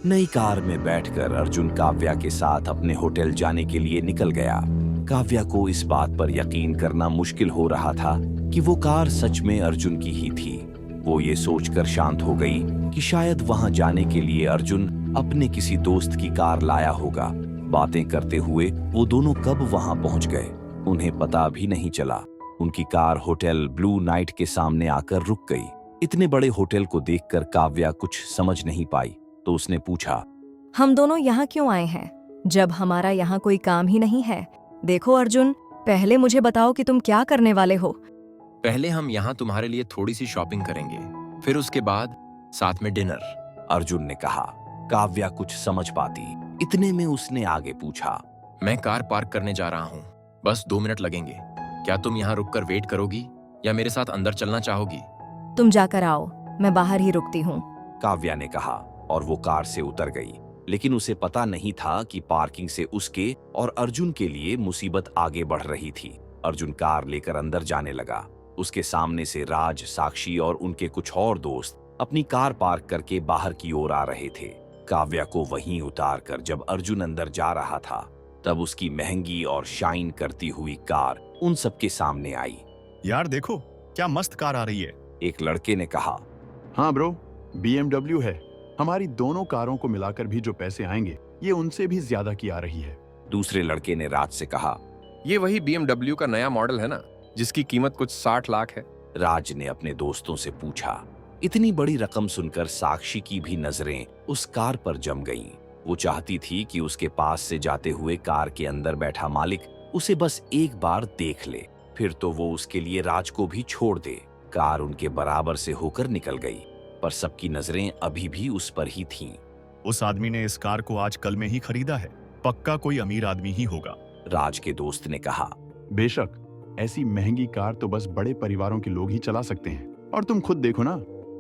नई कार में बैठकर अर्जुन काव्या के साथ अपने होटल जाने के लिए निकल गया। काव्या को इस बात पर यकीन करना मुश्किल हो रहा था कि वो कार सच में अर्जुन की ही थी। वो ये सोचकर शांत हो गई कि शायद वहां जाने के लिए अर्जुन अपने किसी दोस्त की कार लाया होगा। बातें करते हुए वो दोनों कब वहां पहुंच गए, उन्हें पता भी नहीं चला। उनकी कार होटल ब्लू नाइट के सामने आकर रुक गई। इतने बड़े होटल को देखकर काव्या कुछ समझ नहीं पाई, तो उसने पूछा, हम दोनों यहाँ क्यों आए हैं जब हमारा यहाँ कोई काम ही नहीं है? देखो अर्जुन, पहले मुझे बताओ कि तुम क्या करने वाले हो। पहले हम यहाँ तुम्हारे लिए थोड़ी सी शॉपिंग करेंगे, फिर उसके बाद साथ में डिनर। अर्जुन ने कहा। काव्या कुछ समझ पाती, इतने में उसने आगे पूछा, मैं कार पार्क करने जा रहा हूँ, बस 2 मिनट लगेंगे। क्या तुम यहाँ रुककर वेट करोगी या मेरे साथ अंदर चलना चाहोगी? तुम जाकर आओ, मैं बाहर ही रुकती हूँ। काव्या ने कहा और वो कार से उतर गई। लेकिन उसे पता नहीं था कि पार्किंग से उसके और अर्जुन के लिए मुसीबत आगे बढ़ रही थी। अर्जुन कार लेकर अंदर जाने लगा। उसके सामने से राज, साक्षी और उनके कुछ और दोस्त अपनी कार पार्क करके बाहर की ओर आ रहे थे। काव्या को वहीं उतारकर जब अर्जुन अंदर जा रहा था, तब उसकी महंगी और शाइन करती हुई कार उन सबके सामने आई। यार देखो, क्या मस्त कार आ रही है। एक लड़के ने कहा। हाँ ब्रो, BMW है। हमारी दोनों कारों को मिलाकर भी जो पैसे आएंगे, ये उनसे भी ज्यादा की आ रही है। दूसरे लड़के ने राज से कहा। ये वही BMW का नया मॉडल है ना, जिसकी कीमत कुछ 60 लाख है। राज ने अपने दोस्तों से पूछा। इतनी बड़ी रकम सुनकर साक्षी की भी नजरें उस कार पर जम गईं। वो चाहती थी कि उसके पास से जाते हुए कार के अंदर बैठा मालिक उसे बस एक बार देख ले, फिर तो वो उसके लिए राज को भी छोड़ दे। कार उनके बराबर से होकर निकल गई, पर सबकी नजरें अभी भी उस पर ही थीं। उस आदमी ने इस कार को आज कल में ही खरीदा है, पक्का कोई अमीर आदमी ही होगा। राज के दोस्त ने कहा। बेशक, ऐसी महंगी कार तो बस बड़े परिवारों के लोग ही चला सकते हैं। और तुम खुद देखो ना,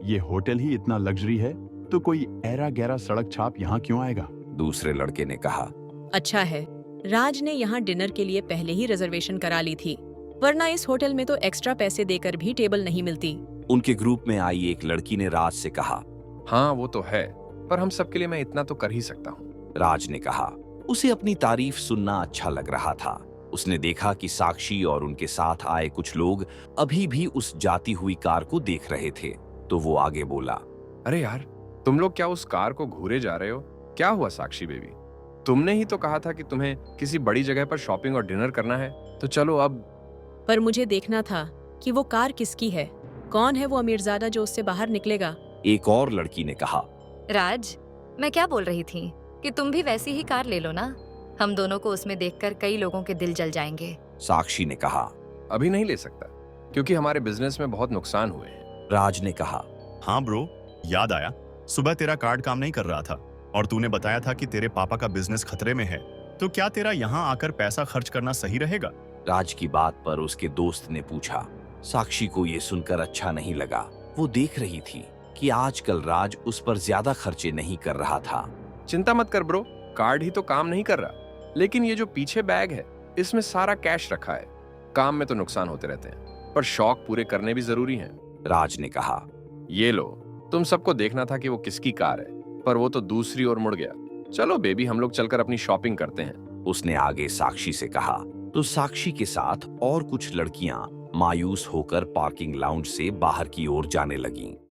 ये होटल ही इतना लग्जरी है, तो कोई ऐरा गैरा सड़क छाप यहाँ क्यों आएगा? दूसरे लड़के ने कहा। अच्छा है, राज ने यहाँ डिनर के लिए पहले ही रिजर्वेशन करा ली थी, वरना इस होटल में तो एक्स्ट्रा पैसे देकर भी टेबल नहीं मिलती। उनके ग्रुप में आई एक लड़की ने राज से कहा। हाँ वो तो है, पर हम सबके लिए मैं इतना तो कर ही सकता हूँ। राज ने कहा। उसे अपनी तारीफ सुनना अच्छा लग रहा था। उसने देखा कि साक्षी और उनके साथ आए कुछ लोग अभी भी उस जाती हुई कार को देख रहे थे, तो वो आगे बोला। अरे यार, तुम लोग क्या उस कार को घूरे जा रहे हो? क्या हुआ साक्षी बेबी? तुमने ही तो कहा था कि तुम्हें किसी बड़ी जगह पर शॉपिंग और डिनर करना है, तो चलो अब। पर मुझे देखना था कि वो कार किसकी है, कौन है वो अमीरजादा जो उससे बाहर निकलेगा। एक और लड़की ने कहा। राज, मैं क्या बोल रही थी कि तुम भी वैसी ही कार ले लो ना, हम दोनों को उसमें देखकर कई लोगों के दिल जल जाएंगे। साक्षी ने कहा। अभी नहीं ले सकता, क्योंकि हमारे बिजनेस में बहुत नुकसान हुए हैं। राज ने कहा। हाँ ब्रो, याद आया, सुबह तेरा कार्ड काम नहीं कर रहा था और तूने बताया था कि तेरे पापा का बिजनेस खतरे में है, तो क्या तेरा यहाँ आकर पैसा खर्च करना सही रहेगा? राज की बात पर उसके दोस्त ने पूछा। साक्षी को ये सुनकर अच्छा नहीं लगा। वो देख रही थी कि आजकल राज उस पर ज्यादा खर्चे नहीं कर रहा था। चिंता मत कर ब्रो, कार्ड ही तो काम नहीं कर रहा, लेकिन ये जो पीछे बैग है, इसमें सारा कैश रखा है। काम में तो नुकसान होते रहते हैं, पर शौक पूरे करने भी जरूरी हैं। राज ने कहा। ये लो, तुम सबको देखना था कि वो किसकी कार है, पर वो तो दूसरी ओर मुड़ गया। चलो बेबी, हम लोग चलकर अपनी शॉपिंग करते हैं। उसने आगे साक्षी से कहा। तो साक्षी के साथ और कुछ लड़कियां मायूस होकर पार्किंग लाउंज से बाहर की ओर जाने लगीं।